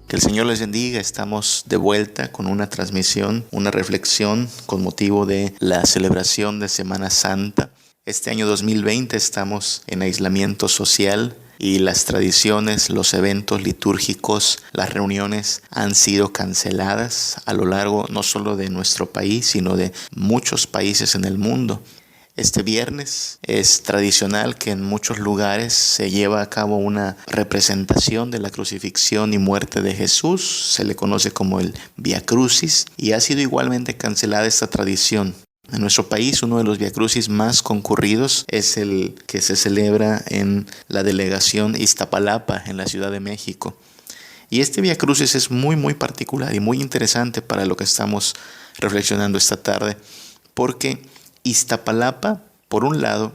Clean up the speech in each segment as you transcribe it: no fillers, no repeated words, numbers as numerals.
Que el Señor les bendiga. Estamos de vuelta con una transmisión, una reflexión con motivo de la celebración de Semana Santa. Este año 2020 estamos en aislamiento social y las tradiciones, los eventos litúrgicos, las reuniones han sido canceladas a lo largo no solo de nuestro país, sino de muchos países en el mundo. Este viernes es tradicional que en muchos lugares se lleva a cabo una representación de la crucifixión y muerte de Jesús. Se le conoce como el Vía Crucis y ha sido igualmente cancelada esta tradición. En nuestro país, uno de los Vía Crucis más concurridos es el que se celebra en la delegación Iztapalapa, en la Ciudad de México. Y este Vía Crucis es muy particular y muy interesante para lo que estamos reflexionando esta tarde, porque Iztapalapa, por un lado,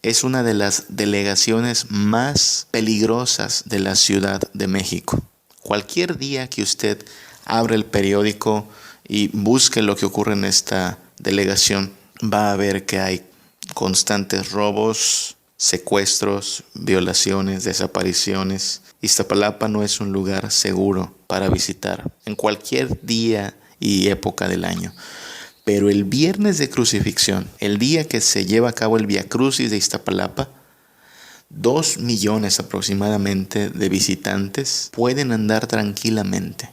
es una de las delegaciones más peligrosas de la Ciudad de México. Cualquier día que usted abra el periódico y busque lo que ocurre en esta delegación, va a ver que hay constantes robos, secuestros, violaciones, desapariciones. Iztapalapa no es un lugar seguro para visitar en cualquier día y época del año. Pero el viernes de crucifixión, el día que se lleva a cabo el Vía Crucis de Iztapalapa, 2 millones aproximadamente de visitantes pueden andar tranquilamente.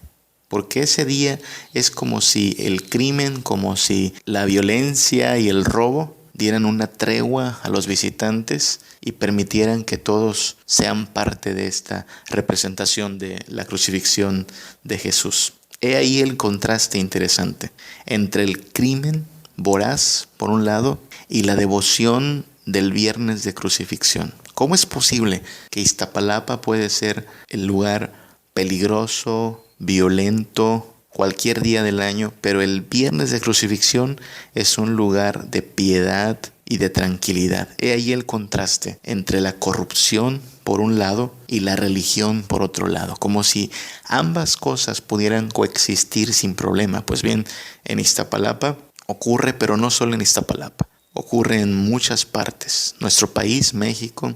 Porque ese día es como si el crimen, como si la violencia y el robo dieran una tregua a los visitantes y permitieran que todos sean parte de esta representación de la crucifixión de Jesús. He ahí el contraste interesante entre el crimen voraz, por un lado, y la devoción del viernes de crucifixión. ¿Cómo es posible que Iztapalapa puede ser el lugar peligroso, violento, cualquier día del año, pero el viernes de crucifixión es un lugar de piedad y de tranquilidad? He ahí el contraste entre la corrupción por un lado y la religión por otro lado, como si ambas cosas pudieran coexistir sin problema. Pues bien, en Iztapalapa ocurre, pero no solo en Iztapalapa, ocurre en muchas partes. Nuestro país, México,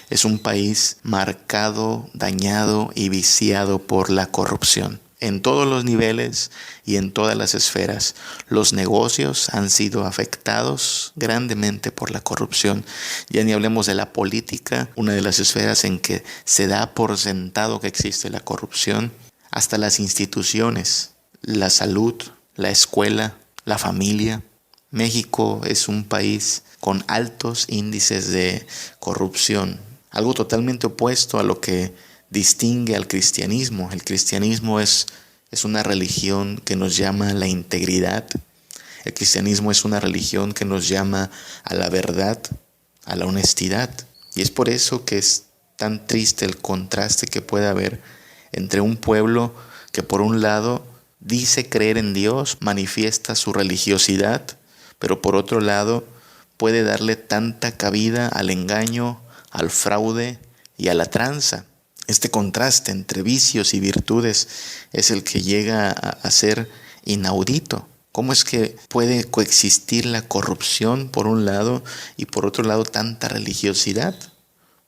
es un país marcado, dañado y viciado por la corrupción. En todos los niveles y en todas las esferas, los negocios han sido afectados grandemente por la corrupción. Ya ni hablemos de la política, una de las esferas en que se da por sentado que existe la corrupción, hasta las instituciones, la salud, la escuela, la familia. México es un país con altos índices de corrupción, algo totalmente opuesto a lo que distingue al cristianismo. El cristianismo es una religión que nos llama a la integridad. El cristianismo es una religión que nos llama a la verdad, a la honestidad. Y es por eso que es tan triste el contraste que puede haber entre un pueblo que por un lado dice creer en Dios, manifiesta su religiosidad, pero por otro lado puede darle tanta cabida al engaño, al fraude y a la tranza. Este contraste entre vicios y virtudes es el que llega a ser inaudito. ¿Cómo es que puede coexistir la corrupción por un lado y por otro lado tanta religiosidad?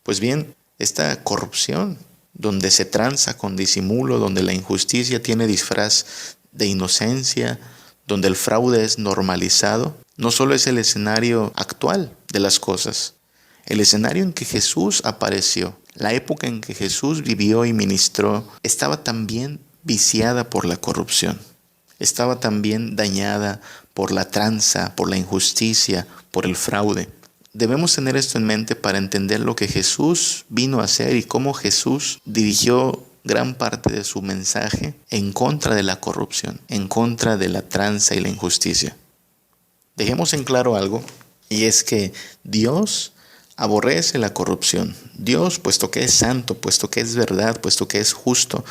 Pues bien, esta corrupción, donde se tranza con disimulo, donde la injusticia tiene disfraz de inocencia, donde el fraude es normalizado, no solo es el escenario actual de las cosas, el escenario en que Jesús apareció, la época en que Jesús vivió y ministró, estaba también viciada por la corrupción. Estaba también dañada por la tranza, por la injusticia, por el fraude. Debemos tener esto en mente para entender lo que Jesús vino a hacer y cómo Jesús dirigió gran parte de su mensaje en contra de la corrupción, en contra de la tranza y la injusticia. Dejemos en claro algo, y es que Dios aborrece la corrupción. Dios, puesto que es santo, puesto que es verdad, puesto que es justo,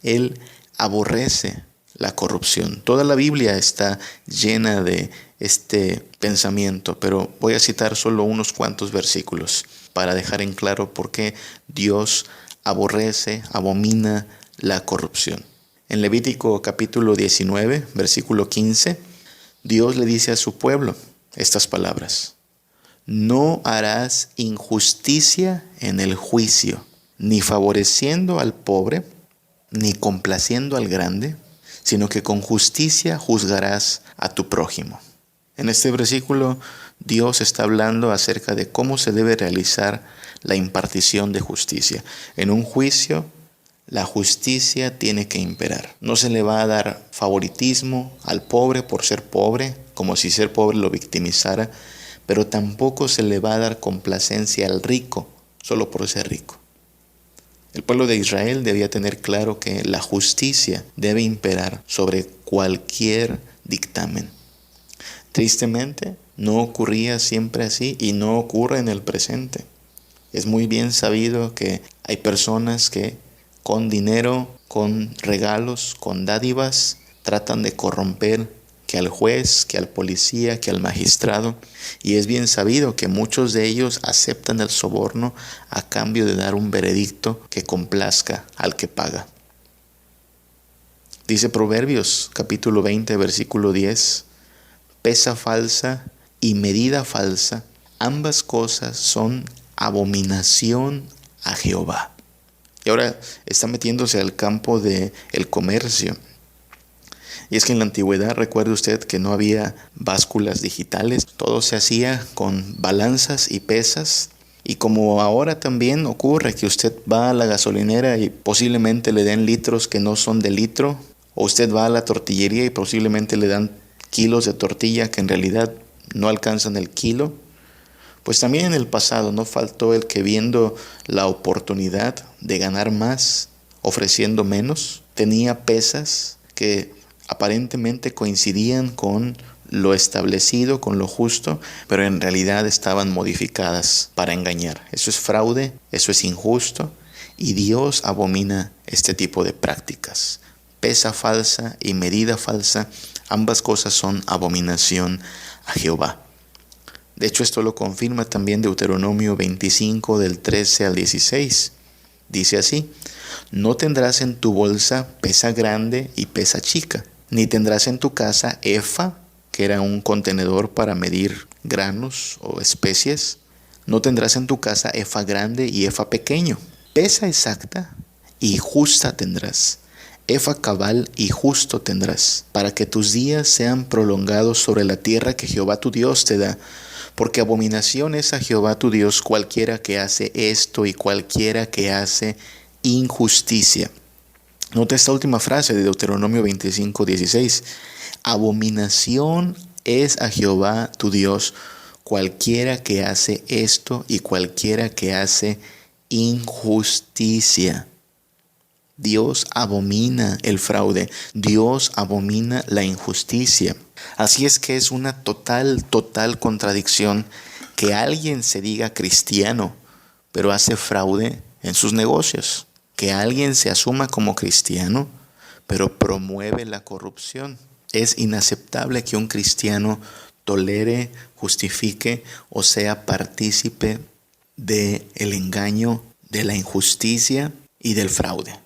Él aborrece la corrupción. Toda la Biblia está llena de este pensamiento, pero voy a citar solo unos cuantos versículos para dejar en claro por qué Dios aborrece, abomina la corrupción. En Levítico capítulo 19, versículo 15, Dios le dice a su pueblo estas palabras: no harás injusticia en el juicio, ni favoreciendo al pobre, ni complaciendo al grande, sino que con justicia juzgarás a tu prójimo. En este versículo, Dios está hablando acerca de cómo se debe realizar la impartición de justicia. En un juicio, la justicia tiene que imperar. No se le va a dar favoritismo al pobre por ser pobre, como si ser pobre lo victimizara, pero tampoco se le va a dar complacencia al rico, solo por ser rico. El pueblo de Israel debía tener claro que la justicia debe imperar sobre cualquier dictamen. Tristemente, no ocurría siempre así y no ocurre en el presente. Es muy bien sabido que hay personas que con dinero, con regalos, con dádivas, tratan de corromper que al juez, que al policía, que al magistrado. Y es bien sabido que muchos de ellos aceptan el soborno a cambio de dar un veredicto que complazca al que paga. Dice Proverbios capítulo 20, versículo 10, pesa falsa y medida falsa, ambas cosas son abominación a Jehová. Y ahora está metiéndose al campo del comercio. Y es que en la antigüedad, recuerde usted que no había básculas digitales, todo se hacía con balanzas y pesas. Y como ahora también ocurre que usted va a la gasolinera y posiblemente le den litros que no son de litro, o usted va a la tortillería y posiblemente le dan kilos de tortilla que en realidad no alcanzan el kilo, pues también en el pasado no faltó el que, viendo la oportunidad de ganar más ofreciendo menos, tenía pesas que aparentemente coincidían con lo establecido, con lo justo, pero en realidad estaban modificadas para engañar. Eso es fraude, eso es injusto, y Dios abomina este tipo de prácticas. Pesa falsa y medida falsa, ambas cosas son abominación a Jehová. De hecho, esto lo confirma también Deuteronomio 25 del 13 al 16. Dice así: no tendrás en tu bolsa pesa grande y pesa chica, ni tendrás en tu casa efa, que era un contenedor para medir granos o especies. No tendrás en tu casa efa grande y efa pequeño. Pesa exacta y justa tendrás. Efa cabal y justo tendrás, para que tus días sean prolongados sobre la tierra que Jehová tu Dios te da. Porque abominación es a Jehová tu Dios cualquiera que hace esto y cualquiera que hace injusticia. Nota esta última frase de Deuteronomio 25, 16. Abominación es a Jehová tu Dios cualquiera que hace esto y cualquiera que hace injusticia. Dios abomina el fraude, Dios abomina la injusticia. Así es que es una total contradicción que alguien se diga cristiano, pero hace fraude en sus negocios. Que alguien se asuma como cristiano, pero promueve la corrupción. Es inaceptable que un cristiano tolere, justifique o sea partícipe del engaño, de la injusticia y del fraude.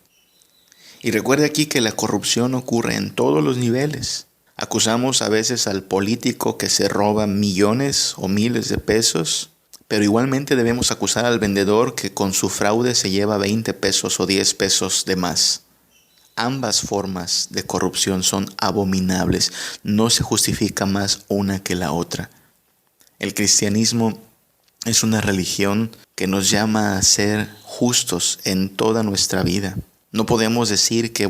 Y recuerde aquí que la corrupción ocurre en todos los niveles. Acusamos a veces al político que se roba millones o miles de pesos, pero igualmente debemos acusar al vendedor que con su fraude se lleva 20 pesos o 10 pesos de más. Ambas formas de corrupción son abominables. No se justifica más una que la otra. El cristianismo es una religión que nos llama a ser justos en toda nuestra vida. No podemos decir que,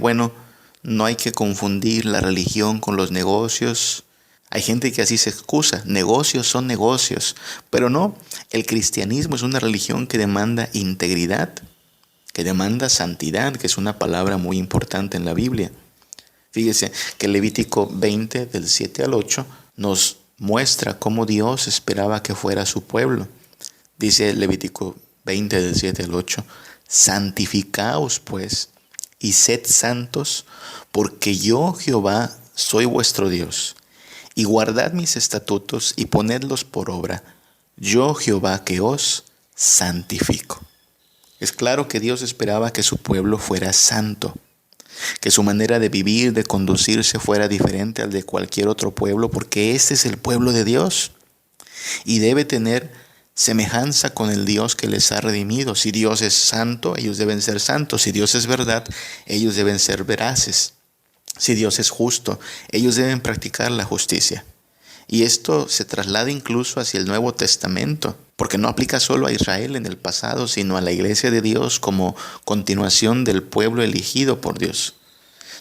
no hay que confundir la religión con los negocios. Hay gente que así se excusa, negocios son negocios. Pero no, el cristianismo es una religión que demanda integridad, que demanda santidad, que es una palabra muy importante en la Biblia. Fíjese que Levítico 20, del 7 al 8, nos muestra cómo Dios esperaba que fuera su pueblo. Dice Levítico 20, del 7 al 8, santificaos pues, y sed santos, porque yo Jehová soy vuestro Dios, y guardad mis estatutos y ponedlos por obra, yo Jehová que os santifico. Es claro que Dios esperaba que su pueblo fuera santo, que su manera de vivir, de conducirse fuera diferente al de cualquier otro pueblo, porque este es el pueblo de Dios y debe tener semejanza con el Dios que les ha redimido. Si Dios es santo, ellos deben ser santos. Si Dios es verdad, ellos deben ser veraces. Si Dios es justo, ellos deben practicar la justicia. Y esto se traslada incluso hacia el Nuevo Testamento, porque no aplica solo a Israel en el pasado, sino a la iglesia de Dios como continuación del pueblo elegido por Dios.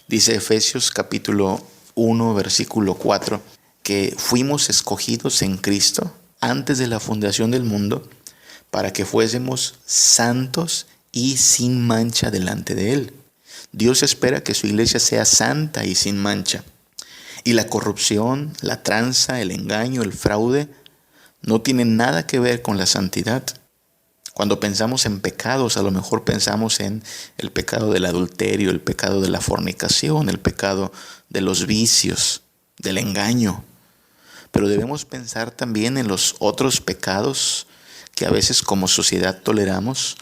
Dice Efesios capítulo 1, versículo 4, que fuimos escogidos en Cristo antes de la fundación del mundo para que fuésemos santos y sin mancha delante de Él. Dios espera que su iglesia sea santa y sin mancha. Y la corrupción, la tranza, el engaño, el fraude no tienen nada que ver con la santidad. Cuando pensamos en pecados, a lo mejor pensamos en el pecado del adulterio, el pecado de la fornicación, el pecado de los vicios, del engaño. Pero debemos pensar también en los otros pecados que a veces como sociedad toleramos,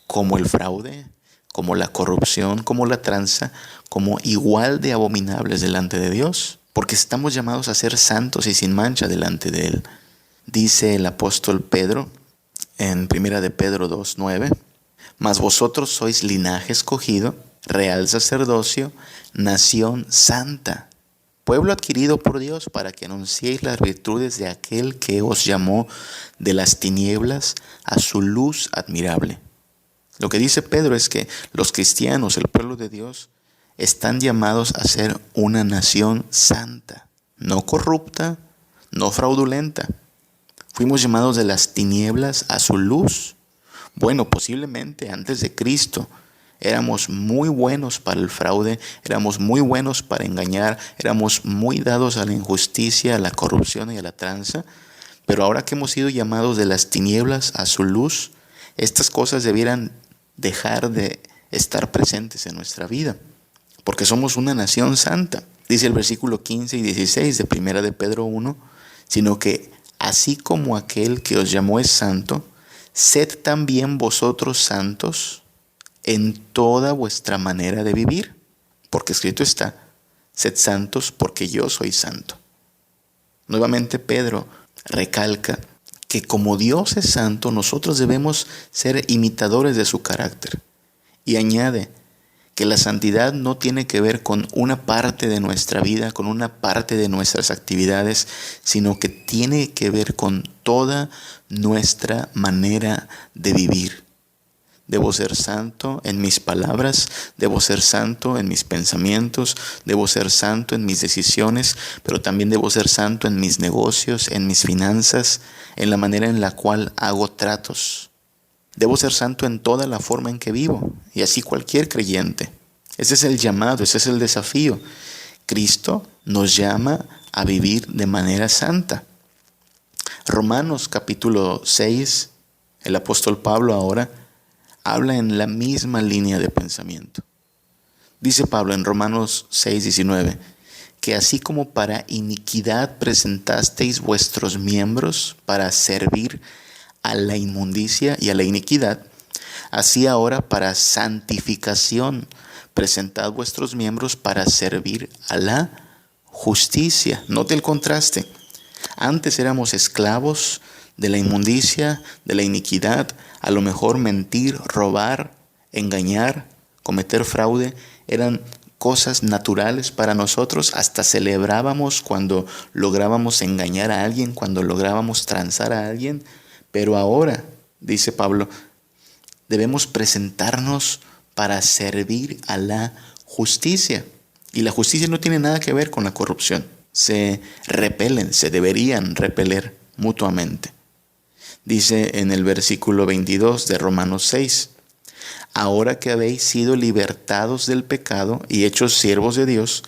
como el fraude, como la corrupción, como la tranza, como igual de abominables delante de Dios. Porque estamos llamados a ser santos y sin mancha delante de Él. Dice el apóstol Pedro en 1 de Pedro 2:9, mas vosotros sois linaje escogido, real sacerdocio, nación santa, pueblo adquirido por Dios para que anunciéis las virtudes de aquel que os llamó de las tinieblas a su luz admirable. Lo que dice Pedro es que los cristianos, el pueblo de Dios, están llamados a ser una nación santa, no corrupta, no fraudulenta. Fuimos llamados de las tinieblas a su luz. Bueno, posiblemente antes de Cristo éramos muy buenos para el fraude, éramos muy buenos para engañar, éramos muy dados a la injusticia, a la corrupción y a la tranza. Pero ahora que hemos sido llamados de las tinieblas a su luz, estas cosas debieran dejar de estar presentes en nuestra vida, porque somos una nación santa. Dice el versículo 15 y 16 de 1 de Pedro 1, sino que así como aquel que os llamó es santo, sed también vosotros santos en toda vuestra manera de vivir, porque escrito está, sed santos porque yo soy santo. Nuevamente Pedro recalca que como Dios es santo, nosotros debemos ser imitadores de su carácter. Y añade que la santidad no tiene que ver con una parte de nuestra vida, con una parte de nuestras actividades, sino que tiene que ver con toda nuestra manera de vivir. Debo ser santo en mis palabras, debo ser santo en mis pensamientos, debo ser santo en mis decisiones, pero también debo ser santo en mis negocios, en mis finanzas, en la manera en la cual hago tratos. Debo ser santo en toda la forma en que vivo, y así cualquier creyente. Ese es el llamado, ese es el desafío. Cristo nos llama a vivir de manera santa. Romanos capítulo 6, el apóstol Pablo ahora habla en la misma línea de pensamiento. Dice Pablo en Romanos 6:19, que así como para iniquidad presentasteis vuestros miembros para servir a la inmundicia y a la iniquidad, así ahora para santificación presentad vuestros miembros para servir a la justicia. Note el contraste. Antes éramos esclavos de la inmundicia, de la iniquidad, a lo mejor mentir, robar, engañar, cometer fraude, eran cosas naturales para nosotros, hasta celebrábamos cuando lográbamos engañar a alguien, cuando lográbamos transar a alguien, pero ahora, dice Pablo, debemos presentarnos para servir a la justicia. Y la justicia no tiene nada que ver con la corrupción. Se repelen, se deberían repeler mutuamente. Dice en el versículo 22 de Romanos 6, ahora que habéis sido libertados del pecado y hechos siervos de Dios,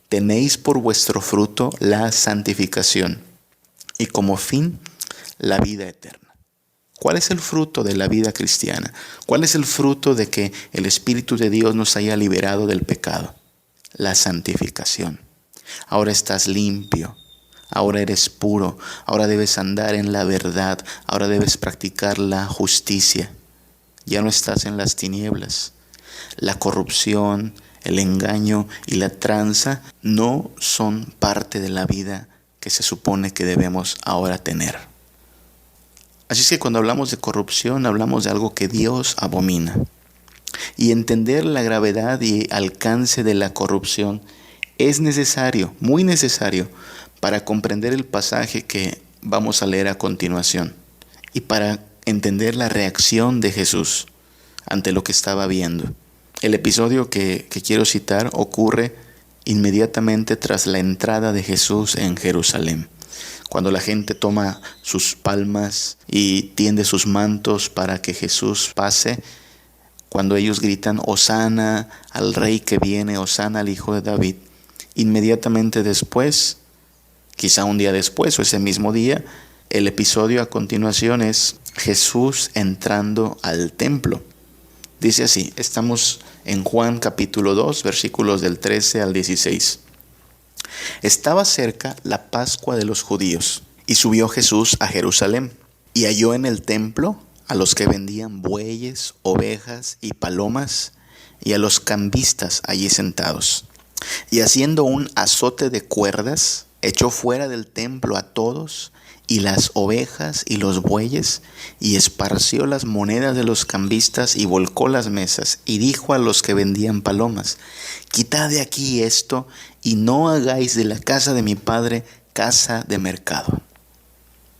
tenéis por vuestro fruto la santificación y como fin la vida eterna. ¿Cuál es el fruto de la vida cristiana? ¿Cuál es el fruto de que el Espíritu de Dios nos haya liberado del pecado? La santificación. Ahora estás limpio, ahora eres puro, ahora debes andar en la verdad, ahora debes practicar la justicia. Ya no estás en las tinieblas. La corrupción, el engaño y la tranza no son parte de la vida que se supone que debemos ahora tener. Así es que cuando hablamos de corrupción, hablamos de algo que Dios abomina. Y entender la gravedad y alcance de la corrupción es necesario, muy necesario, para comprender el pasaje que vamos a leer a continuación y para entender la reacción de Jesús ante lo que estaba viendo. El episodio que quiero citar ocurre inmediatamente tras la entrada de Jesús en Jerusalén, cuando la gente toma sus palmas y tiende sus mantos para que Jesús pase. Cuando ellos gritan, Hosana al Rey que viene, Hosana al Hijo de David, inmediatamente después, quizá un día después o ese mismo día, el episodio a continuación es Jesús entrando al templo. Dice así, estamos en Juan capítulo 2, versículos del 13 al 16. Estaba cerca la Pascua de los judíos, y subió Jesús a Jerusalén, y halló en el templo a los que vendían bueyes, ovejas y palomas, y a los cambistas allí sentados. Y haciendo un azote de cuerdas, echó fuera del templo a todos, y las ovejas y los bueyes, y esparció las monedas de los cambistas, y volcó las mesas, y dijo a los que vendían palomas, quitad de aquí esto, y no hagáis de la casa de mi padre casa de mercado.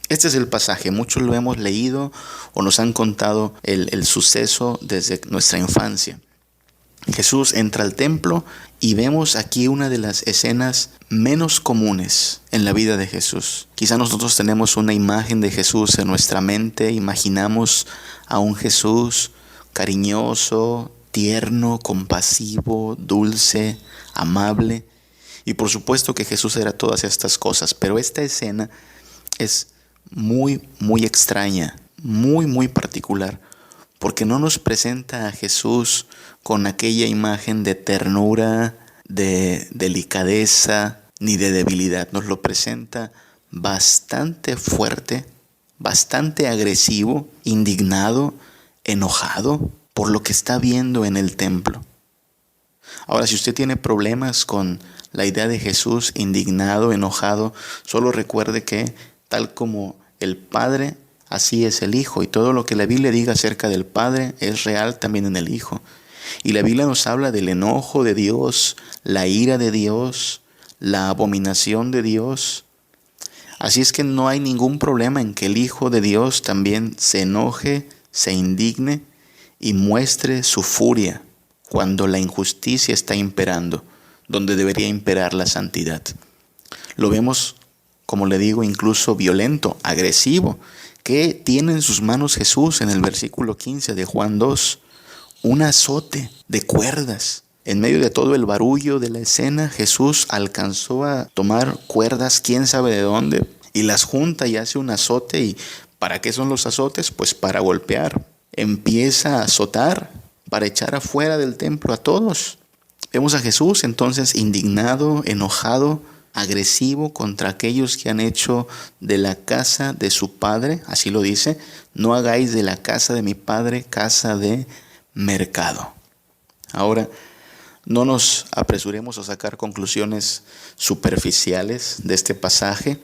Este es el pasaje, muchos lo hemos leído o nos han contado el suceso desde nuestra infancia. Jesús entra al templo y vemos aquí una de las escenas menos comunes en la vida de Jesús. Quizá nosotros tenemos una imagen de Jesús en nuestra mente, imaginamos a un Jesús cariñoso, tierno, compasivo, dulce, amable. Y por supuesto que Jesús era todas estas cosas, pero esta escena es muy, muy extraña, muy particular, porque no nos presenta a Jesús con aquella imagen de ternura, de delicadeza, ni de debilidad. Nos lo presenta bastante fuerte, bastante agresivo, indignado, enojado por lo que está viendo en el templo. Ahora, si usted tiene problemas con la idea de Jesús indignado, enojado, solo recuerde que tal como el Padre, así es el Hijo. Y todo lo que la Biblia diga acerca del Padre es real también en el Hijo. Y la Biblia nos habla del enojo de Dios, la ira de Dios, la abominación de Dios. Así es que no hay ningún problema en que el Hijo de Dios también se enoje, se indigne y muestre su furia cuando la injusticia está imperando, donde debería imperar la santidad. Lo vemos, como le digo, incluso violento, agresivo. ¿Qué tiene en sus manos Jesús en el versículo 15 de Juan 2? Un azote de cuerdas. En medio de todo el barullo de la escena, Jesús alcanzó a tomar cuerdas, quién sabe de dónde, y las junta y hace un azote. ¿Y para qué son los azotes? Pues para golpear. Empieza a azotar para echar afuera del templo a todos. Vemos a Jesús entonces indignado, enojado, agresivo contra aquellos que han hecho de la casa de su padre, así lo dice, no hagáis de la casa de mi padre casa de mercado. Ahora, no nos apresuremos a sacar conclusiones superficiales de este pasaje.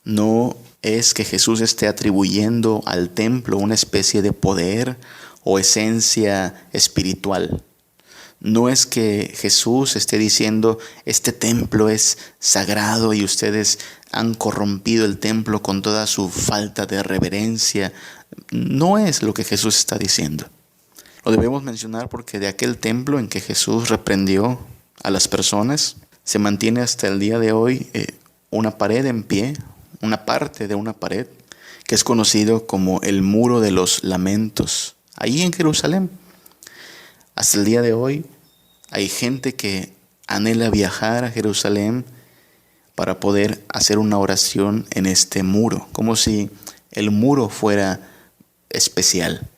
No es que Jesús esté atribuyendo al templo una especie de poder o esencia espiritual. No es que Jesús esté diciendo, este templo es sagrado y ustedes han corrompido el templo con toda su falta de reverencia. No es lo que Jesús está diciendo. Lo debemos mencionar porque de aquel templo en que Jesús reprendió a las personas, se mantiene hasta el día de hoy una pared en pie, una parte de una pared, que es conocido como el Muro de los Lamentos, ahí en Jerusalén. Hasta el día de hoy hay gente que anhela viajar a Jerusalén para poder hacer una oración en este muro, como si el muro fuera especial.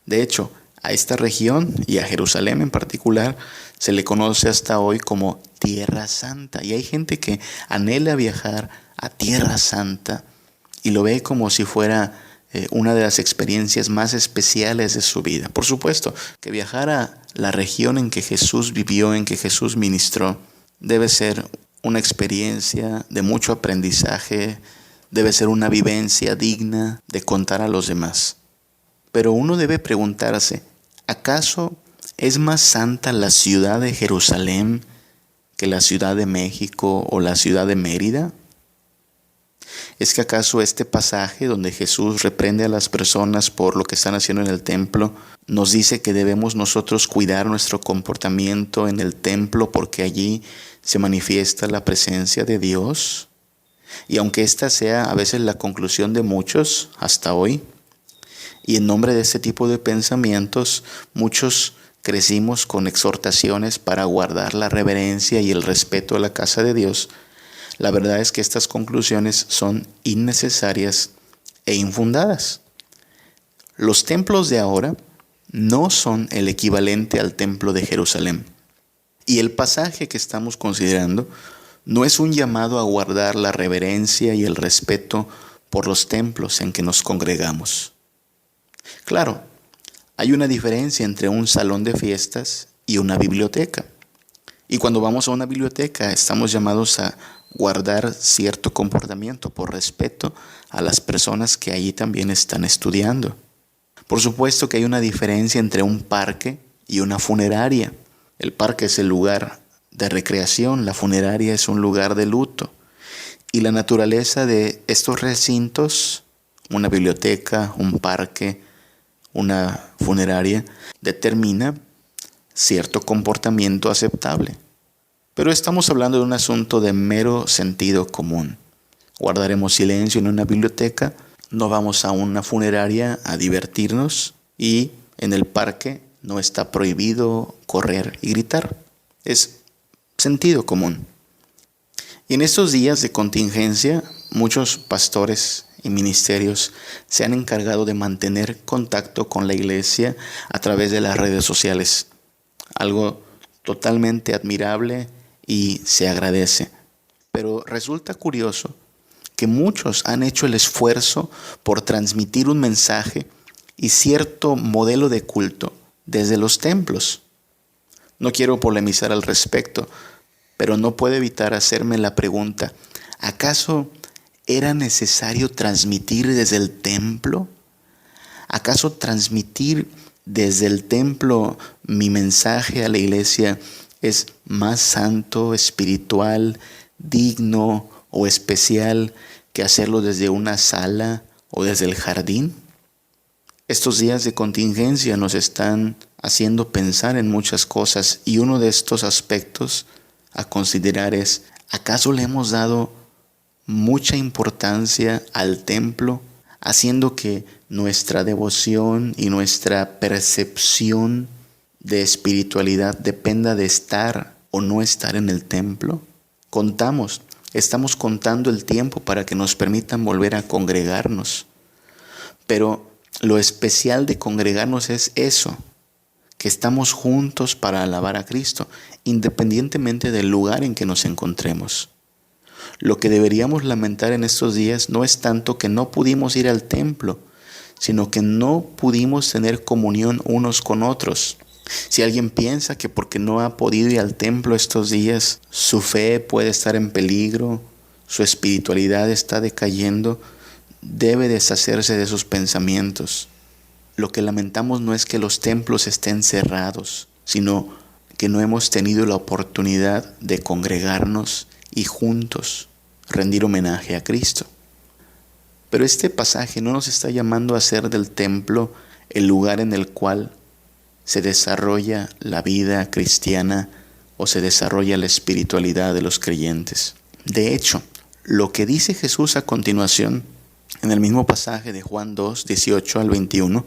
De hecho, a esta región y a Jerusalén en particular se le conoce hasta hoy como Tierra Santa. Y hay gente que anhela viajar a Tierra Santa y lo ve como si fuera una de las experiencias más especiales de su vida. Por supuesto, que viajar a la región en que Jesús vivió, en que Jesús ministró, debe ser una experiencia de mucho aprendizaje, debe ser una vivencia digna de contar a los demás. Pero uno debe preguntarse, ¿acaso es más santa la ciudad de Jerusalén que la Ciudad de México o la ciudad de Mérida? ¿Es que acaso este pasaje donde Jesús reprende a las personas por lo que están haciendo en el templo, nos dice que debemos nosotros cuidar nuestro comportamiento en el templo porque allí se manifiesta la presencia de Dios? Y aunque esta sea a veces la conclusión de muchos hasta hoy, y en nombre de este tipo de pensamientos, muchos crecimos con exhortaciones para guardar la reverencia y el respeto a la casa de Dios, la verdad es que estas conclusiones son innecesarias e infundadas. Los templos de ahora no son el equivalente al templo de Jerusalén. Y el pasaje que estamos considerando no es un llamado a guardar la reverencia y el respeto por los templos en que nos congregamos. Claro, hay una diferencia entre un salón de fiestas y una biblioteca. Y cuando vamos a una biblioteca estamos llamados a guardar cierto comportamiento por respeto a las personas que allí también están estudiando. Por supuesto que hay una diferencia entre un parque y una funeraria. El parque es el lugar de recreación, la funeraria es un lugar de luto. Y la naturaleza de estos recintos, una biblioteca, un parque, una funeraria, determina cierto comportamiento aceptable. Pero estamos hablando de un asunto de mero sentido común. Guardaremos silencio en una biblioteca, no vamos a una funeraria a divertirnos y en el parque no está prohibido correr y gritar. Es sentido común. Y en estos días de contingencia, muchos pastores y ministerios se han encargado de mantener contacto con la iglesia a través de las redes sociales. Algo totalmente admirable y se agradece. Pero resulta curioso que muchos han hecho el esfuerzo por transmitir un mensaje y cierto modelo de culto desde los templos. No quiero polemizar al respecto, pero no puedo evitar hacerme la pregunta, ¿acaso era necesario transmitir desde el templo? ¿Acaso transmitir desde el templo mi mensaje a la iglesia es más santo, espiritual, digno o especial que hacerlo desde una sala o desde el jardín? Estos días de contingencia nos están haciendo pensar en muchas cosas y uno de estos aspectos a considerar es, ¿acaso le hemos dado mucha importancia al templo, haciendo que nuestra devoción y nuestra percepción de espiritualidad dependa de estar o no estar en el templo? Estamos contando el tiempo para que nos permitan volver a congregarnos. Pero lo especial de congregarnos es eso, que estamos juntos para alabar a Cristo, independientemente del lugar en que nos encontremos. Lo que deberíamos lamentar en estos días no es tanto que no pudimos ir al templo, sino que no pudimos tener comunión unos con otros. Si alguien piensa que porque no ha podido ir al templo estos días, su fe puede estar en peligro, su espiritualidad está decayendo, debe deshacerse de esos pensamientos. Lo que lamentamos no es que los templos estén cerrados, sino que no hemos tenido la oportunidad de congregarnos y juntos rendir homenaje a Cristo. Pero este pasaje no nos está llamando a hacer del templo el lugar en el cual se desarrolla la vida cristiana o se desarrolla la espiritualidad de los creyentes. De hecho, lo que dice Jesús a continuación, en el mismo pasaje de Juan 2, 18 al 21,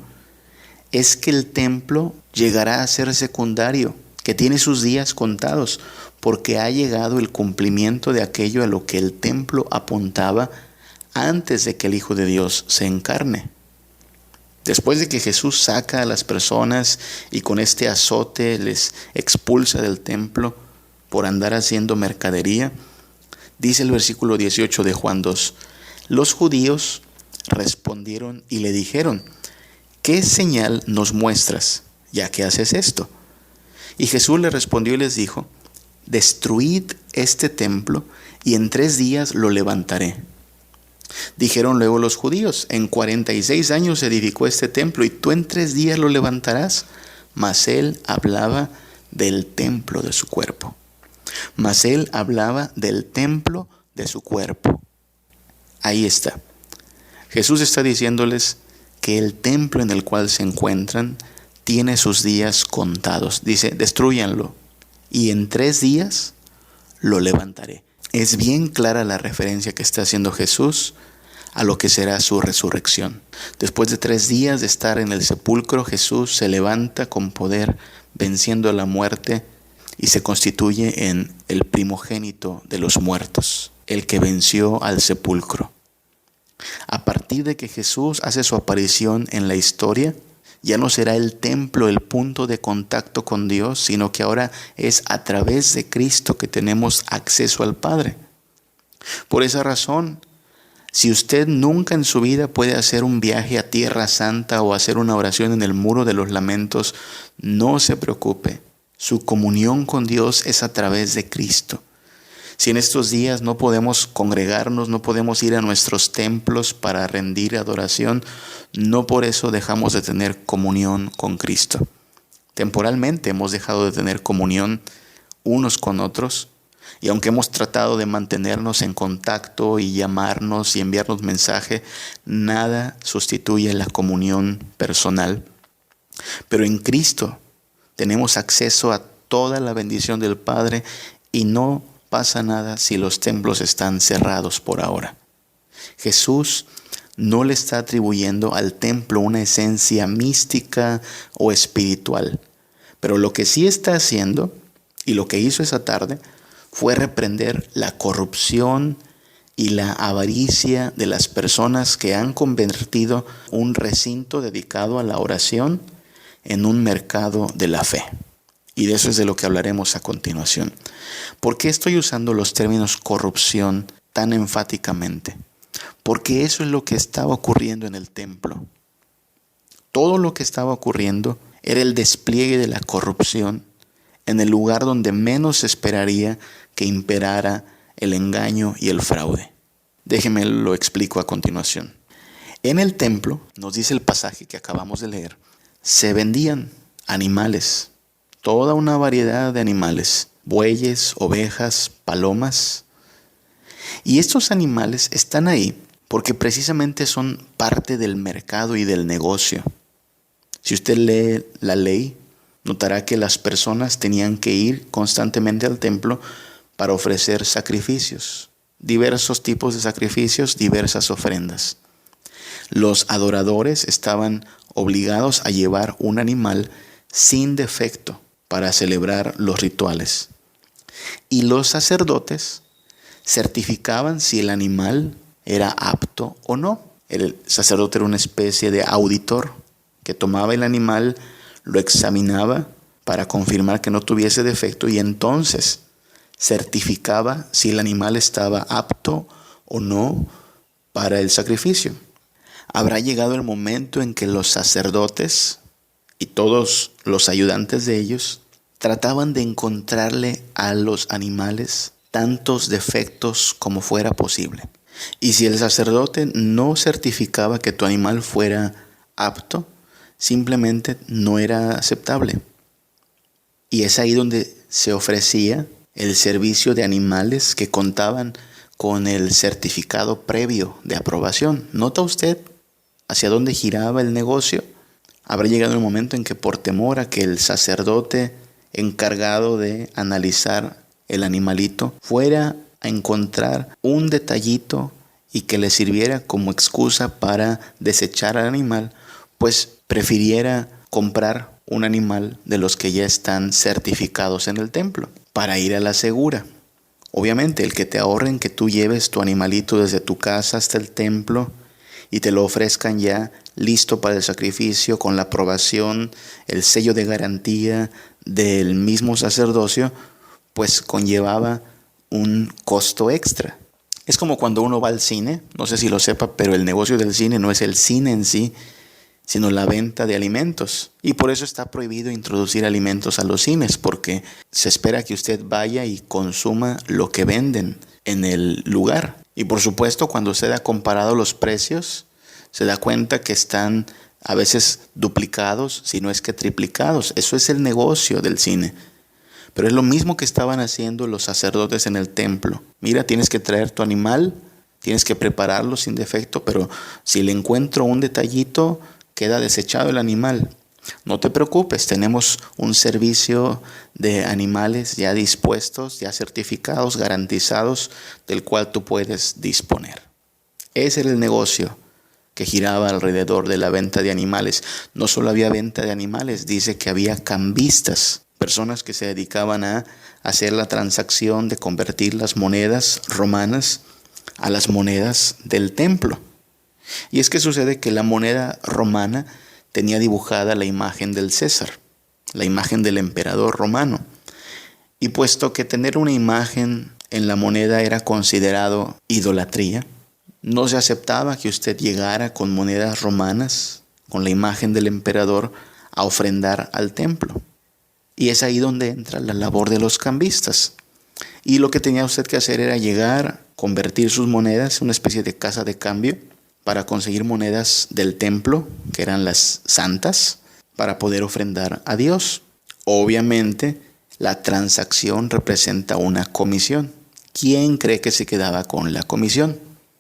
es que el templo llegará a ser secundario, que tiene sus días contados, porque ha llegado el cumplimiento de aquello a lo que el templo apuntaba antes de que el Hijo de Dios se encarne. Después de que Jesús saca a las personas y con este azote les expulsa del templo por andar haciendo mercadería, dice el versículo 18 de Juan 2, los judíos respondieron y le dijeron, ¿qué señal nos muestras, ya que haces esto? Y Jesús le respondió y les dijo, destruid este templo y en 3 días lo levantaré. Dijeron luego los judíos: en 46 años se edificó este templo y tú en 3 días lo levantarás. Mas él hablaba del templo de su cuerpo. Mas él hablaba del templo de su cuerpo. Ahí está. Jesús está diciéndoles que el templo en el cual se encuentran tiene sus días contados. Dice: destrúyanlo y en 3 días lo levantaré. Es bien clara la referencia que está haciendo Jesús a lo que será su resurrección. Después de 3 días de estar en el sepulcro, Jesús se levanta con poder, venciendo la muerte, y se constituye en el primogénito de los muertos, el que venció al sepulcro. A partir de que Jesús hace su aparición en la historia, ya no será el templo el punto de contacto con Dios, sino que ahora es a través de Cristo que tenemos acceso al Padre. Por esa razón, si usted nunca en su vida puede hacer un viaje a Tierra Santa o hacer una oración en el Muro de los Lamentos, no se preocupe. Su comunión con Dios es a través de Cristo. Si en estos días no podemos congregarnos, no podemos ir a nuestros templos para rendir adoración, no por eso dejamos de tener comunión con Cristo. Temporalmente hemos dejado de tener comunión unos con otros, y aunque hemos tratado de mantenernos en contacto y llamarnos y enviarnos mensaje, nada sustituye la comunión personal. Pero en Cristo tenemos acceso a toda la bendición del Padre y no pasa nada si los templos están cerrados por ahora. Jesús no le está atribuyendo al templo una esencia mística o espiritual, pero lo que sí está haciendo, y lo que hizo esa tarde, fue reprender la corrupción y la avaricia de las personas que han convertido un recinto dedicado a la oración en un mercado de la fe. Y de eso es de lo que hablaremos a continuación. ¿Por qué estoy usando los términos corrupción tan enfáticamente? Porque eso es lo que estaba ocurriendo en el templo. Todo lo que estaba ocurriendo era el despliegue de la corrupción en el lugar donde menos se esperaría que imperara el engaño y el fraude. Déjeme lo explico a continuación. En el templo, nos dice el pasaje que acabamos de leer, se vendían animales, toda una variedad de animales, bueyes, ovejas, palomas. Y estos animales están ahí porque precisamente son parte del mercado y del negocio. Si usted lee la ley, notará que las personas tenían que ir constantemente al templo para ofrecer sacrificios, diversos tipos de sacrificios, diversas ofrendas. Los adoradores estaban obligados a llevar un animal sin defecto para celebrar los rituales. Y los sacerdotes certificaban si el animal era apto o no. El sacerdote era una especie de auditor que tomaba el animal, lo examinaba para confirmar que no tuviese defecto y entonces certificaba si el animal estaba apto o no para el sacrificio. Habrá llegado el momento en que los sacerdotes y todos los ayudantes de ellos trataban de encontrarle a los animales tantos defectos como fuera posible. Y si el sacerdote no certificaba que tu animal fuera apto, simplemente no era aceptable. Y es ahí donde se ofrecía el servicio de animales que contaban con el certificado previo de aprobación. ¿Nota usted hacia dónde giraba el negocio? Habrá llegado el momento en que, por temor a que el sacerdote encargado de analizar el animalito fuera a encontrar un detallito y que le sirviera como excusa para desechar al animal, pues prefiriera comprar un animal de los que ya están certificados en el templo para ir a la segura. Obviamente, el que te ahorren que tú lleves tu animalito desde tu casa hasta el templo y te lo ofrezcan ya listo para el sacrificio con la aprobación, el sello de garantía del mismo sacerdocio, pues conllevaba un costo extra. Es como cuando uno va al cine, no sé si lo sepa, pero el negocio del cine no es el cine en sí, sino la venta de alimentos. Y por eso está prohibido introducir alimentos a los cines, porque se espera que usted vaya y consuma lo que venden en el lugar. Y por supuesto, cuando usted ha comparado los precios, se da cuenta que están a veces duplicados, si no es que triplicados. Eso es el negocio del cine. Pero es lo mismo que estaban haciendo los sacerdotes en el templo. Mira, tienes que traer tu animal, tienes que prepararlo sin defecto, pero si le encuentro un detallito, queda desechado el animal. No te preocupes, tenemos un servicio de animales ya dispuestos, ya certificados, garantizados, del cual tú puedes disponer. Ese era el negocio que giraba alrededor de la venta de animales. No solo había venta de animales, dice que había cambistas, personas que se dedicaban a hacer la transacción de convertir las monedas romanas a las monedas del templo. Y es que sucede que la moneda romana tenía dibujada la imagen del César, la imagen del emperador romano. Y puesto que tener una imagen en la moneda era considerado idolatría, no se aceptaba que usted llegara con monedas romanas, con la imagen del emperador, a ofrendar al templo. Y es ahí donde entra la labor de los cambistas. Y lo que tenía usted que hacer era llegar, convertir sus monedas en una especie de casa de cambio para conseguir monedas del templo, que eran las santas, para poder ofrendar a Dios. Obviamente, la transacción representa una comisión. ¿Quién cree que se quedaba con la comisión?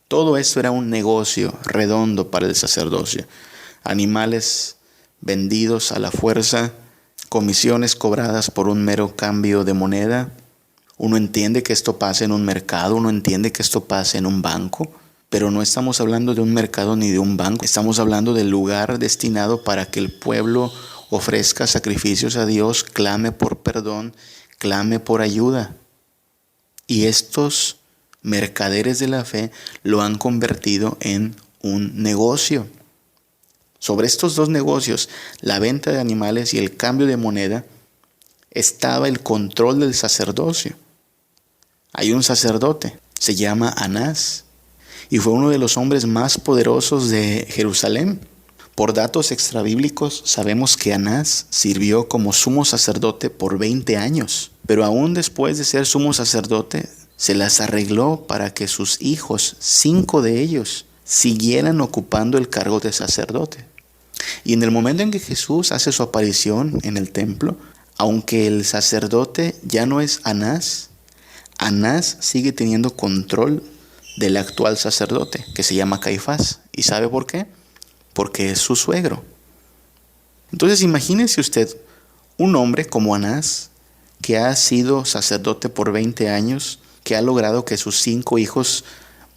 Todo esto era un negocio redondo para el sacerdocio. Animales vendidos a la fuerza, comisiones cobradas por un mero cambio de moneda. Uno entiende que esto pasa en un mercado, uno entiende que esto pasa en un banco, pero no estamos hablando de un mercado ni de un banco. Estamos hablando del lugar destinado para que el pueblo ofrezca sacrificios a Dios, clame por perdón, clame por ayuda. Y estos mercaderes de la fe lo han convertido en un negocio. Sobre estos dos negocios, la venta de animales y el cambio de moneda, estaba el control del sacerdocio. Hay un sacerdote, se llama Anás, y fue uno de los hombres más poderosos de Jerusalén. Por datos extrabíblicos sabemos que Anás sirvió como sumo sacerdote por 20 años, pero aún después de ser sumo sacerdote, se las arregló para que sus hijos, 5 de ellos, siguieran ocupando el cargo de sacerdote. Y en el momento en que Jesús hace su aparición en el templo, aunque el sacerdote ya no es Anás, Anás sigue teniendo control del actual sacerdote, que se llama Caifás. ¿Y sabe por qué? Porque es su suegro. Entonces imagínese usted un hombre como Anás, que ha sido sacerdote por 20 años, que ha logrado que sus 5 hijos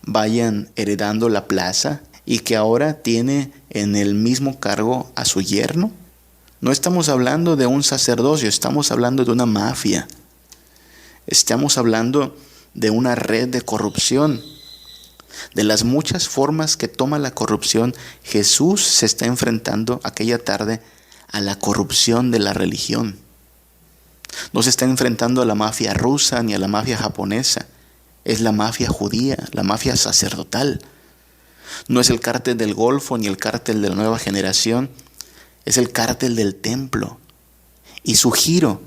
vayan heredando la plaza y que ahora tiene en el mismo cargo a su yerno. No estamos hablando de un sacerdocio, estamos hablando de una mafia. Estamos hablando de una red de corrupción. De las muchas formas que toma la corrupción, Jesús se está enfrentando aquella tarde a la corrupción de la religión. No se está enfrentando a la mafia rusa ni a la mafia japonesa. Es la mafia judía, la mafia sacerdotal. No es el cártel del Golfo ni el cártel de la nueva generación. Es el cártel del templo. Y su giro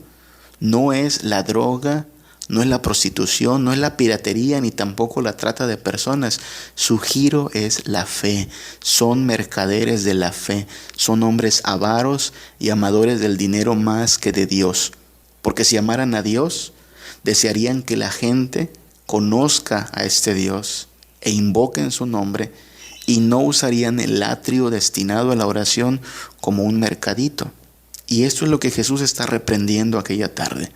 no es la droga, no es la prostitución, no es la piratería, ni tampoco la trata de personas. Su giro es la fe. Son mercaderes de la fe. Son hombres avaros y amadores del dinero más que de Dios. Porque si amaran a Dios, desearían que la gente conozca a este Dios e invoquen su nombre, y no usarían el atrio destinado a la oración como un mercadito. Y esto es lo que Jesús está reprendiendo aquella tarde.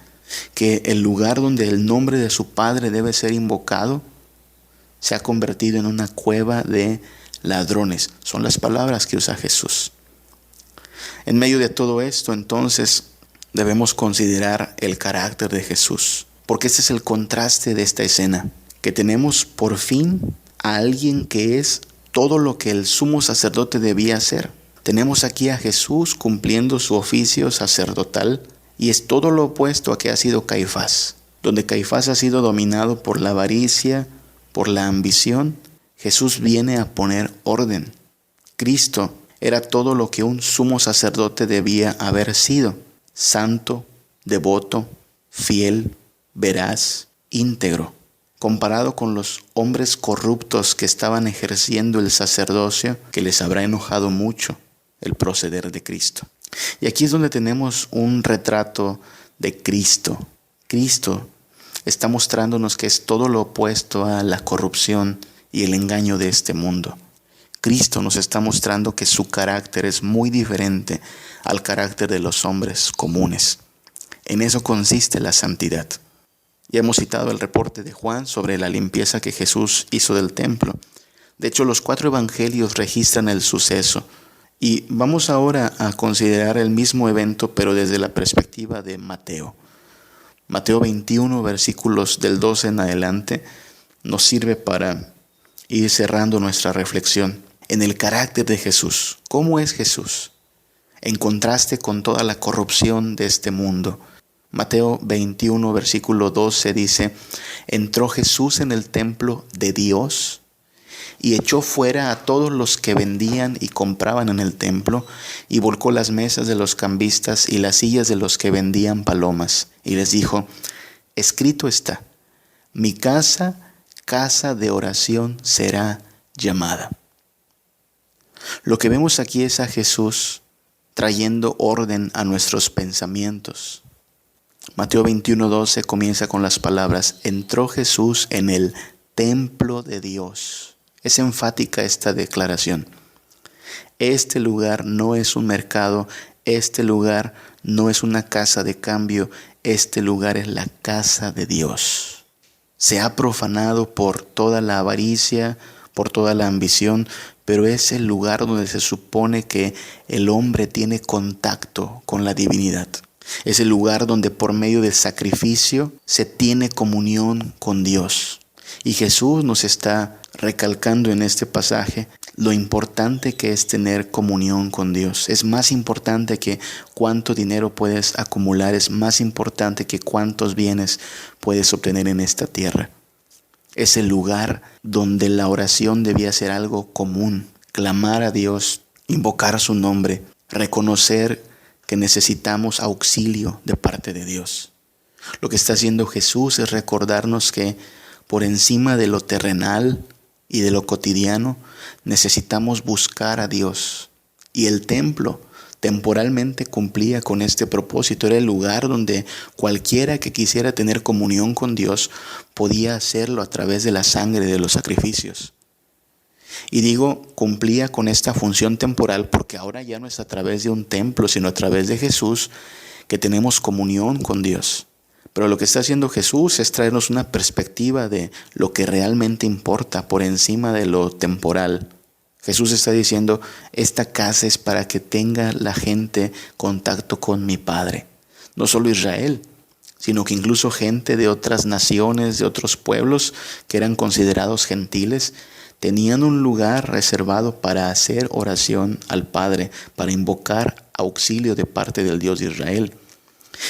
Que el lugar donde el nombre de su Padre debe ser invocado se ha convertido en una cueva de ladrones. Son las palabras que usa Jesús. En medio de todo esto, entonces, debemos considerar el carácter de Jesús. Porque este es el contraste de esta escena. Que tenemos por fin a alguien que es todo lo que el sumo sacerdote debía hacer. Tenemos aquí a Jesús cumpliendo su oficio sacerdotal. Y es todo lo opuesto a que ha sido Caifás. Donde Caifás ha sido dominado por la avaricia, por la ambición, Jesús viene a poner orden. Cristo era todo lo que un sumo sacerdote debía haber sido: santo, devoto, fiel, veraz, íntegro. comparado con los hombres corruptos que estaban ejerciendo el sacerdocio, que les habrá enojado mucho el proceder de Cristo. Y aquí es donde tenemos un retrato de Cristo. Cristo está mostrándonos que es todo lo opuesto a la corrupción y el engaño de este mundo. Cristo nos está mostrando que su carácter es muy diferente al carácter de los hombres comunes. En eso consiste la santidad. Ya hemos citado el reporte de Juan sobre la limpieza que Jesús hizo del templo. De hecho, los 4 evangelios registran el suceso. Y vamos ahora a considerar el mismo evento, pero desde la perspectiva de Mateo. Mateo 21, versículos del 12 en adelante, nos sirve para ir cerrando nuestra reflexión en el carácter de Jesús. ¿Cómo es Jesús? En contraste con toda la corrupción de este mundo. Mateo 21, versículo 12 dice: entró Jesús en el templo de Dios y echó fuera a todos los que vendían y compraban en el templo, y volcó las mesas de los cambistas y las sillas de los que vendían palomas, y les dijo: escrito está, mi casa, casa de oración será llamada. Lo que vemos aquí es a Jesús trayendo orden a nuestros pensamientos. Mateo 21:12 comienza con las palabras: entró Jesús en el templo de Dios. Es enfática esta declaración. Este lugar no es un mercado, este lugar no es una casa de cambio, este lugar es la casa de Dios. Se ha profanado por toda la avaricia, por toda la ambición, pero es el lugar donde se supone que el hombre tiene contacto con la divinidad. Es el lugar donde por medio del sacrificio se tiene comunión con Dios. Y Jesús nos está recalcando en este pasaje lo importante que es tener comunión con Dios. Es más importante que cuánto dinero puedes acumular, es más importante que cuántos bienes puedes obtener en esta tierra. Es el lugar donde la oración debía ser algo común. Clamar a Dios, invocar su nombre, reconocer que necesitamos auxilio de parte de Dios. Lo que está haciendo Jesús es recordarnos que por encima de lo terrenal y de lo cotidiano necesitamos buscar a Dios. Y el templo temporalmente cumplía con este propósito. Era el lugar donde cualquiera que quisiera tener comunión con Dios podía hacerlo a través de la sangre de los sacrificios. Y digo, cumplía con esta función temporal porque ahora ya no es a través de un templo, sino a través de Jesús que tenemos comunión con Dios. Pero lo que está haciendo Jesús es traernos una perspectiva de lo que realmente importa por encima de lo temporal. Jesús está diciendo, esta casa es para que tenga la gente contacto con mi Padre. No solo Israel, sino que incluso gente de otras naciones, de otros pueblos que eran considerados gentiles, tenían un lugar reservado para hacer oración al Padre, para invocar auxilio de parte del Dios de Israel.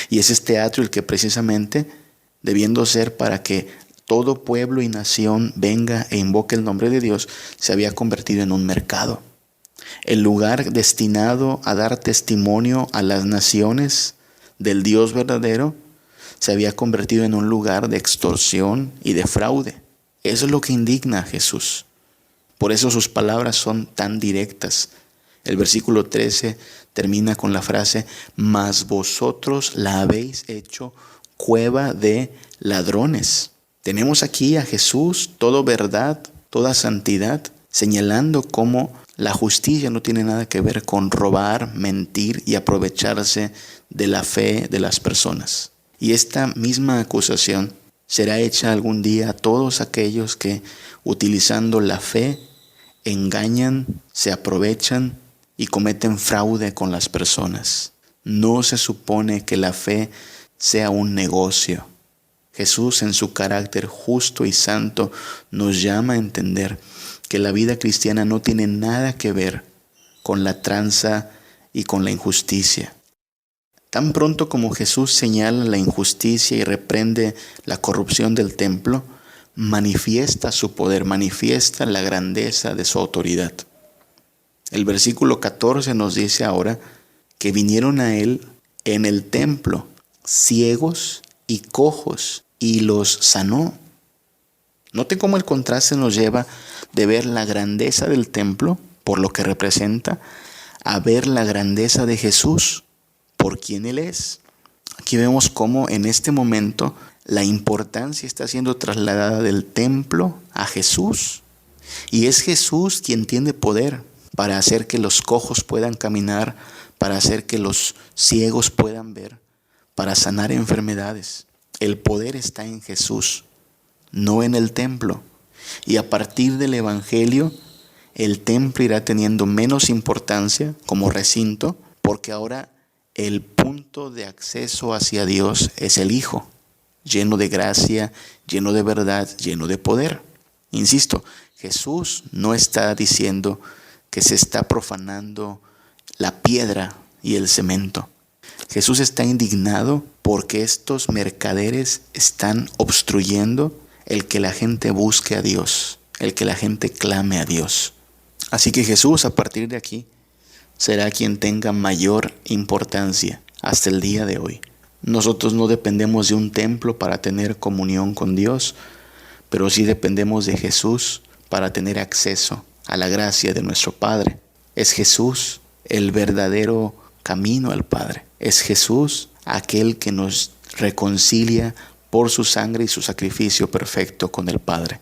Y es este atrio el que precisamente, debiendo ser para que todo pueblo y nación venga e invoque el nombre de Dios, se había convertido en un mercado. El lugar destinado a dar testimonio a las naciones del Dios verdadero se había convertido en un lugar de extorsión y de fraude. Eso es lo que indigna a Jesús. Por eso sus palabras son tan directas. El versículo 13 termina con la frase: mas vosotros la habéis hecho cueva de ladrones. Tenemos aquí a Jesús, todo verdad, toda santidad, señalando cómo la justicia no tiene nada que ver con robar, mentir y aprovecharse de la fe de las personas. Y esta misma acusación será hecha algún día a todos aquellos que, utilizando la fe, engañan, se aprovechan y cometen fraude con las personas. No se supone que la fe sea un negocio. Jesús, en su carácter justo y santo, nos llama a entender que la vida cristiana no tiene nada que ver con la tranza y con la injusticia. Tan pronto como Jesús señala la injusticia y reprende la corrupción del templo, manifiesta su poder, manifiesta la grandeza de su autoridad. El versículo 14 nos dice ahora que vinieron a él en el templo ciegos y cojos y los sanó. Note cómo el contraste nos lleva de ver la grandeza del templo, por lo que representa, a ver la grandeza de Jesús, por quien Él es. Aquí vemos cómo en este momento la importancia está siendo trasladada del templo a Jesús. Y es Jesús quien tiene poder para hacer que los cojos puedan caminar, para hacer que los ciegos puedan ver, para sanar enfermedades. El poder está en Jesús, no en el templo. Y a partir del Evangelio, el templo irá teniendo menos importancia como recinto, porque ahora el punto de acceso hacia Dios es el Hijo, lleno de gracia, lleno de verdad, lleno de poder. Insisto, Jesús no está diciendo que se está profanando la piedra y el cemento. Jesús está indignado porque estos mercaderes están obstruyendo el que la gente busque a Dios, el que la gente clame a Dios. Así que Jesús, a partir de aquí, será quien tenga mayor importancia hasta el día de hoy. Nosotros no dependemos de un templo para tener comunión con Dios, pero sí dependemos de Jesús para tener acceso a la gracia de nuestro Padre. Es Jesús el verdadero camino al Padre. Es Jesús aquel que nos reconcilia por su sangre y su sacrificio perfecto con el Padre.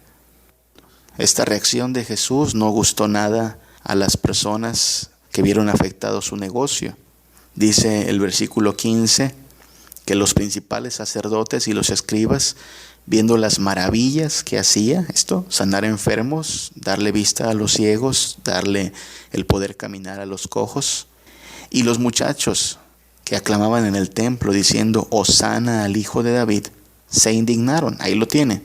Esta reacción de Jesús no gustó nada a las personas que vieron afectado su negocio. Dice el versículo 15 que los principales sacerdotes y los escribas, viendo las maravillas que hacía, sanar enfermos, darle vista a los ciegos, darle el poder caminar a los cojos, y los muchachos que aclamaban en el templo diciendo Hosana al Hijo de David, se indignaron. Ahí lo tiene.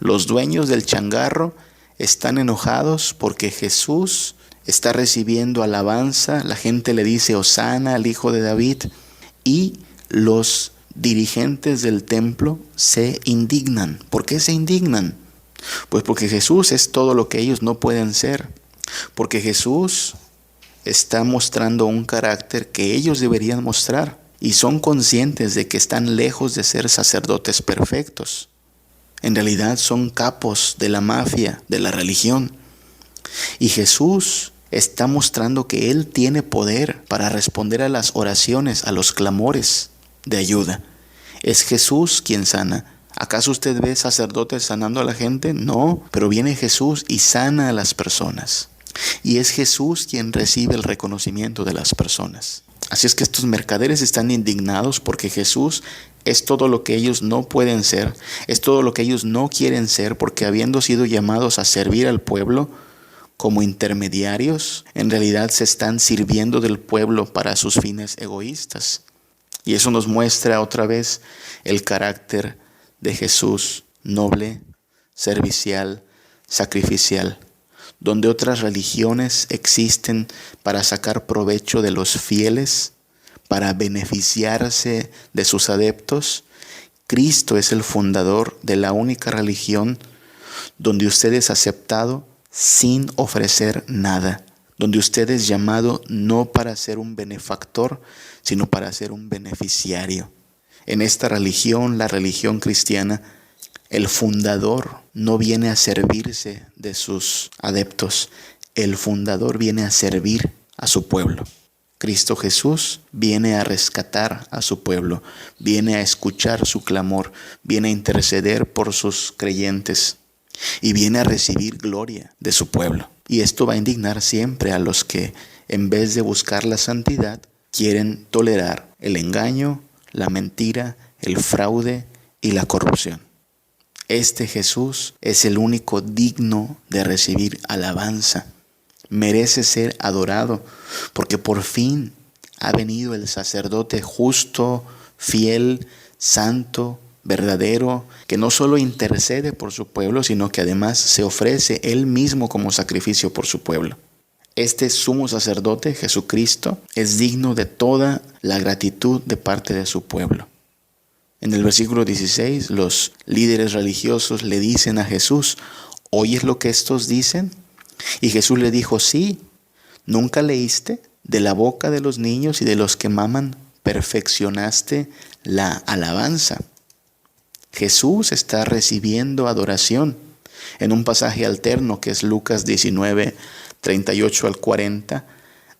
Los dueños del changarro están enojados porque Jesús está recibiendo alabanza. La gente le dice Hosana al Hijo de David, y los dirigentes del templo se indignan. ¿Por qué se indignan? Pues porque Jesús es todo lo que ellos no pueden ser. Porque Jesús está mostrando un carácter que ellos deberían mostrar. Y son conscientes de que están lejos de ser sacerdotes perfectos. En realidad son capos de la mafia, de la religión. Y Jesús está mostrando que Él tiene poder para responder a las oraciones, a los clamores de ayuda. Es Jesús quien sana. ¿Acaso usted ve sacerdotes sanando a la gente? No, pero viene Jesús y sana a las personas. Y es Jesús quien recibe el reconocimiento de las personas. Así es que estos mercaderes están indignados porque Jesús es todo lo que ellos no pueden ser, es todo lo que ellos no quieren ser, porque habiendo sido llamados a servir al pueblo como intermediarios, en realidad se están sirviendo del pueblo para sus fines egoístas. Y eso nos muestra otra vez el carácter de Jesús, noble, servicial, sacrificial. Donde otras religiones existen para sacar provecho de los fieles, para beneficiarse de sus adeptos, Cristo es el fundador de la única religión donde usted es aceptado sin ofrecer nada, donde usted es llamado no para ser un benefactor, sino para ser un beneficiario. En esta religión, la religión cristiana, el fundador no viene a servirse de sus adeptos. El fundador viene a servir a su pueblo. Cristo Jesús viene a rescatar a su pueblo, viene a escuchar su clamor, viene a interceder por sus creyentes y viene a recibir gloria de su pueblo. Y esto va a indignar siempre a los que, en vez de buscar la santidad, quieren tolerar el engaño, la mentira, el fraude y la corrupción. Este Jesús es el único digno de recibir alabanza. Merece ser adorado porque por fin ha venido el sacerdote justo, fiel, santo, verdadero, que no solo intercede por su pueblo, sino que además se ofrece él mismo como sacrificio por su pueblo. Este sumo sacerdote, Jesucristo, es digno de toda la gratitud de parte de su pueblo. En el versículo 16, los líderes religiosos le dicen a Jesús, ¿oyes lo que estos dicen? Y Jesús le dijo, sí, ¿nunca leíste? De la boca de los niños y de los que maman, perfeccionaste la alabanza. Jesús está recibiendo adoración. En un pasaje alterno que es Lucas 19, 38 al 40,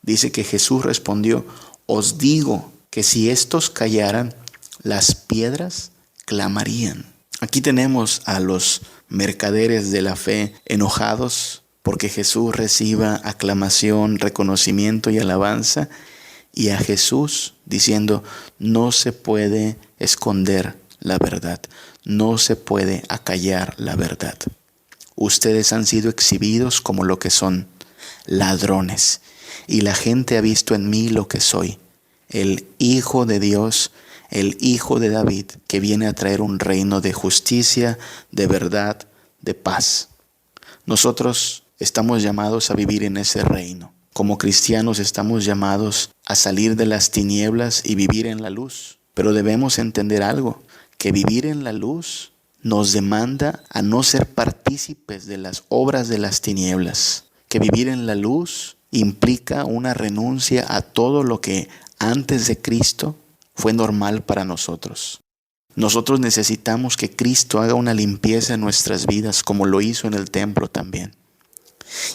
dice que Jesús respondió: os digo que si estos callaran, las piedras clamarían. Aquí tenemos a los mercaderes de la fe enojados porque Jesús reciba aclamación, reconocimiento y alabanza, y a Jesús diciendo: no se puede esconder la verdad, no se puede acallar la verdad. Ustedes han sido exhibidos como lo que son, ladrones, y la gente ha visto en mí lo que soy, el Hijo de Dios, el Hijo de David, que viene a traer un reino de justicia, de verdad, de paz. Nosotros estamos llamados a vivir en ese reino. Como cristianos estamos llamados a salir de las tinieblas y vivir en la luz. Pero debemos entender algo, que vivir en la luz nos demanda a no ser partícipes de las obras de las tinieblas. Que vivir en la luz implica una renuncia a todo lo que antes de Cristo fue normal para nosotros. Nosotros necesitamos que Cristo haga una limpieza en nuestras vidas, como lo hizo en el templo también.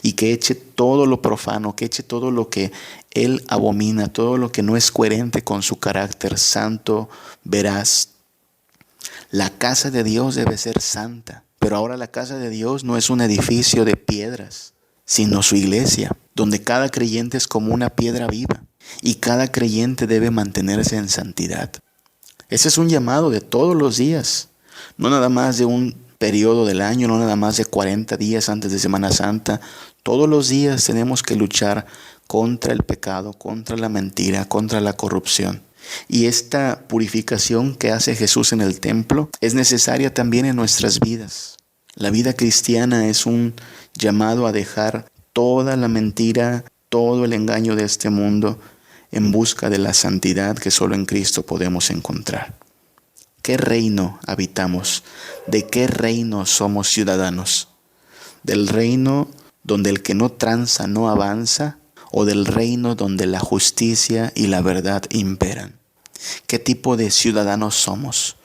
Y que eche todo lo profano, que eche todo lo que Él abomina, todo lo que no es coherente con su carácter santo, veraz. La casa de Dios debe ser santa, pero ahora la casa de Dios no es un edificio de piedras, sino su iglesia, donde cada creyente es como una piedra viva y cada creyente debe mantenerse en santidad. Ese es un llamado de todos los días, no nada más de un periodo del año, no nada más de 40 días antes de Semana Santa. Todos los días tenemos que luchar contra el pecado, contra la mentira, contra la corrupción. Y esta purificación que hace Jesús en el templo es necesaria también en nuestras vidas. La vida cristiana es un llamado a dejar toda la mentira, todo el engaño de este mundo en busca de la santidad que solo en Cristo podemos encontrar. ¿Qué reino habitamos? ¿De qué reino somos ciudadanos? ¿Del reino donde el que no tranza no avanza? ¿O del reino donde la justicia y la verdad imperan? ¿Qué tipo de ciudadanos somos?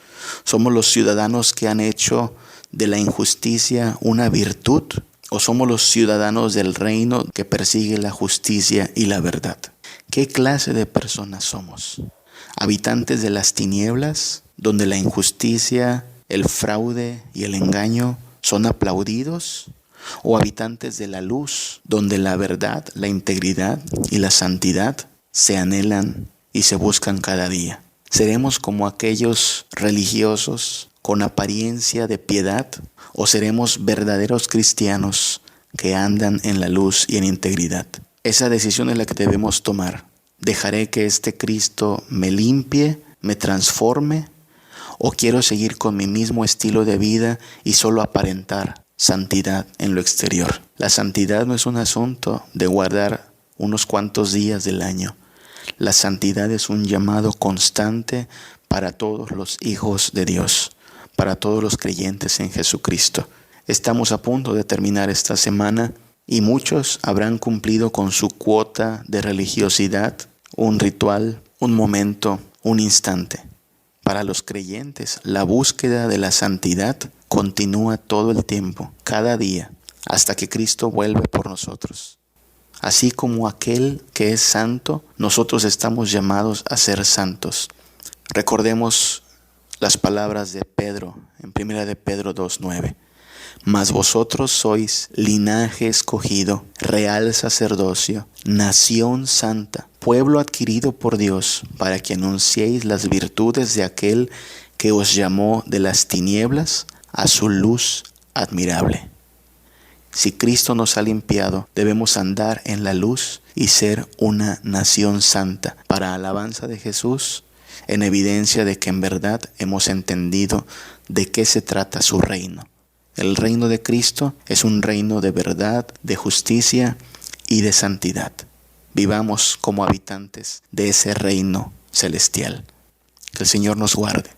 ¿Somos los ciudadanos que han hecho de la injusticia una virtud? ¿O somos los ciudadanos del reino que persigue la justicia y la verdad? ¿Qué clase de personas somos? ¿Habitantes de las tinieblas, donde la injusticia, el fraude y el engaño son aplaudidos? ¿O habitantes de la luz, donde la verdad, la integridad y la santidad se anhelan y se buscan cada día? ¿Seremos como aquellos religiosos con apariencia de piedad? ¿O seremos verdaderos cristianos que andan en la luz y en integridad? Esa decisión es la que debemos tomar. ¿Dejaré que este Cristo me limpie, me transforme? ¿O quiero seguir con mi mismo estilo de vida y solo aparentar santidad en lo exterior? La santidad no es un asunto de guardar unos cuantos días del año. La santidad es un llamado constante para todos los hijos de Dios, para todos los creyentes en Jesucristo. Estamos a punto de terminar esta semana y muchos habrán cumplido con su cuota de religiosidad, un ritual, un momento, un instante. Para los creyentes, la búsqueda de la santidad continúa todo el tiempo, cada día, hasta que Cristo vuelve por nosotros. Así como aquel que es santo, nosotros estamos llamados a ser santos. Recordemos las palabras de Pedro en 1 de Pedro 2:9. Mas vosotros sois linaje escogido, real sacerdocio, nación santa, pueblo adquirido por Dios, para que anunciéis las virtudes de aquel que os llamó de las tinieblas a su luz admirable. Si Cristo nos ha limpiado, debemos andar en la luz y ser una nación santa, para alabanza de Jesús, en evidencia de que en verdad hemos entendido de qué se trata su reino. El reino de Cristo es un reino de verdad, de justicia y de santidad. Vivamos como habitantes de ese reino celestial. Que el Señor nos guarde.